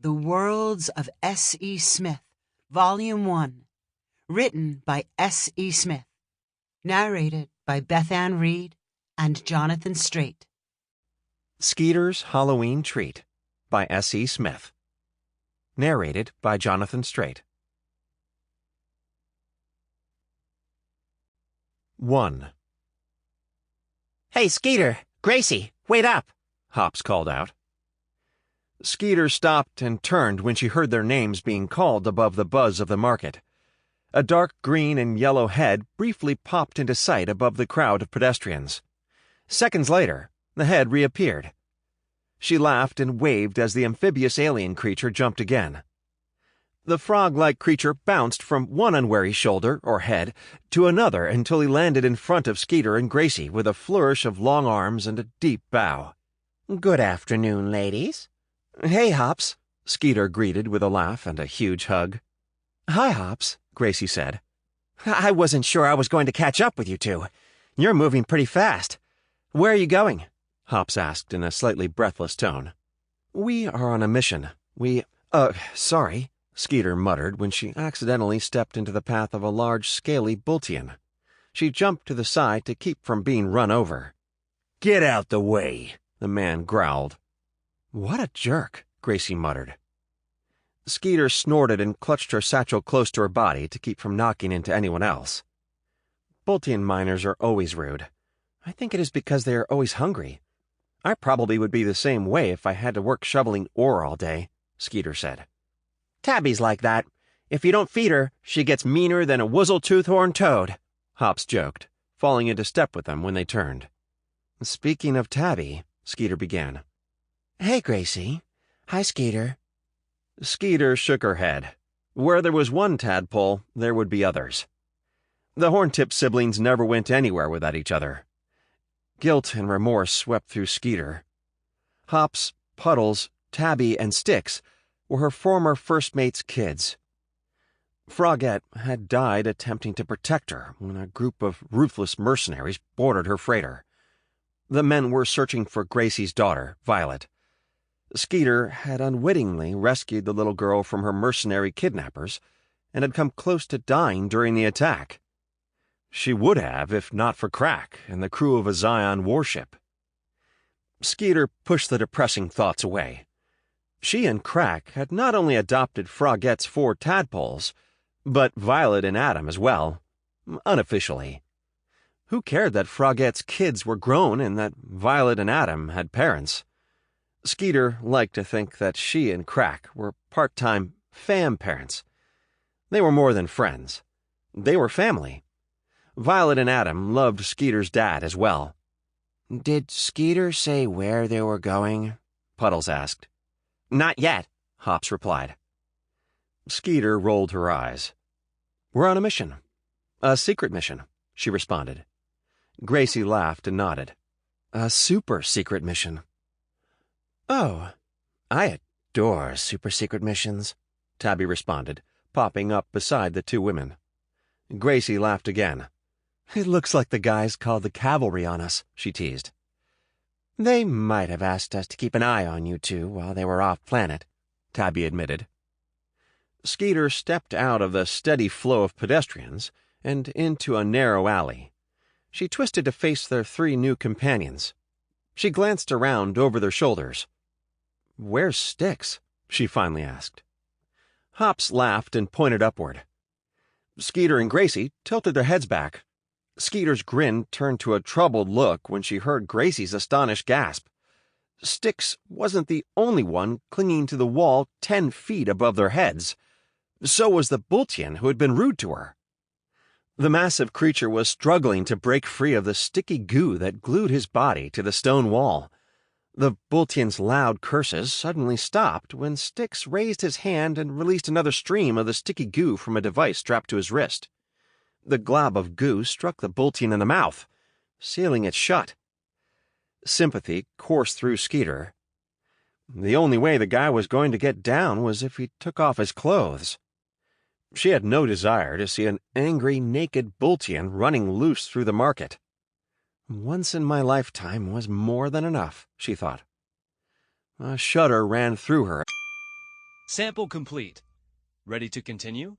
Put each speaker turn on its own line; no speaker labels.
The Worlds of S.E. Smith, Volume 1. Written by S.E. Smith. Narrated by Bethanne Reid and Jonathan Strait.
Skeeter's Halloween Treat by S.E. Smith. Narrated by Jonathan Strait. 1.
"Hey, Skeeter! Gracie, wait up!"
Hops called out. Skeeter stopped and turned when she heard their names being called above the buzz of the market. A dark green and yellow head briefly popped into sight above the crowd of pedestrians. Seconds later, the head reappeared. She laughed and waved as the amphibious alien creature jumped again. The frog-like creature bounced from one unwary shoulder, or head, to another until he landed in front of Skeeter and Gracie with a flourish of long arms and a deep bow.
"Good afternoon, ladies."
"Hey, Hops," Skeeter greeted with a laugh and a huge hug. "Hi, Hops," Gracie said.
"I wasn't sure I was going to catch up with you two. You're moving pretty fast. Where are you going?"
Hops asked in a slightly breathless tone. "We are on a mission. Sorry," Skeeter muttered when she accidentally stepped into the path of a large, scaly Bultian. She jumped to the side to keep from being run over.
"Get out the way,"
the man growled. "What a jerk," Gracie muttered. Skeeter snorted and clutched her satchel close to her body to keep from knocking into anyone else. Bultian miners are always rude. I think it is because they are always hungry. I probably would be the same way if I had to work shoveling ore all day, Skeeter said.
"Tabby's like that. If you don't feed her, she gets meaner than a wuzzle-tooth-horn toad,"
Hops joked, falling into step with them when they turned. "Speaking of Tabby," Skeeter began.
"Hey, Gracie. Hi, Skeeter."
Skeeter shook her head. Where there was one tadpole, there would be others. The horn-tip siblings never went anywhere without each other. Guilt and remorse swept through Skeeter. Hops, Puddles, Tabby, and Sticks were her former first mate's kids. Frogette had died attempting to protect her when a group of ruthless mercenaries boarded her freighter. The men were searching for Gracie's daughter, Violet. Skeeter had unwittingly rescued the little girl from her mercenary kidnappers and had come close to dying during the attack. She would have if not for Krac and the crew of a Zion warship. Skeeter pushed the depressing thoughts away. She and Krac had not only adopted Frogette's 4 tadpoles, but Violet and Adam as well, unofficially. Who cared that Frogette's kids were grown and that Violet and Adam had parents? Skeeter liked to think that she and Krac were part-time fam parents. They were more than friends. They were family. Violet and Adam loved Skeeter's dad as well.
"Did Skeeter say where they were going?"
Puddles asked.
"Not yet,"
Hops replied. Skeeter rolled her eyes. "We're on a mission. A secret mission," she responded. Gracie laughed and nodded. "A super-secret mission."
"Oh, I adore super-secret missions,"
Tabby responded, popping up beside the 2 women. Gracie laughed again. "It looks like the guys called the cavalry on us," she teased.
"They might have asked us to keep an eye on you two while they were off-planet,"
Tabby admitted. Skeeter stepped out of the steady flow of pedestrians and into a narrow alley. She twisted to face their 3 new companions. She glanced around over their shoulders. "Where's Sticks?" she finally asked. Hops laughed and pointed upward. Skeeter and Gracie tilted their heads back. Skeeter's grin turned to a troubled look when she heard Gracie's astonished gasp. Sticks wasn't the only one clinging to the wall 10 feet above their heads. So was the Bultian who had been rude to her. The massive creature was struggling to break free of the sticky goo that glued his body to the stone wall. The Bultian's loud curses suddenly stopped when Sticks raised his hand and released another stream of the sticky goo from a device strapped to his wrist. The glob of goo struck the Bultian in the mouth, sealing it shut. Sympathy coursed through Skeeter. The only way the guy was going to get down was if he took off his clothes. She had no desire to see an angry, naked Bultian running loose through the market. Once in my lifetime was more than enough, she thought. A shudder ran through her
Sample complete. Ready to continue?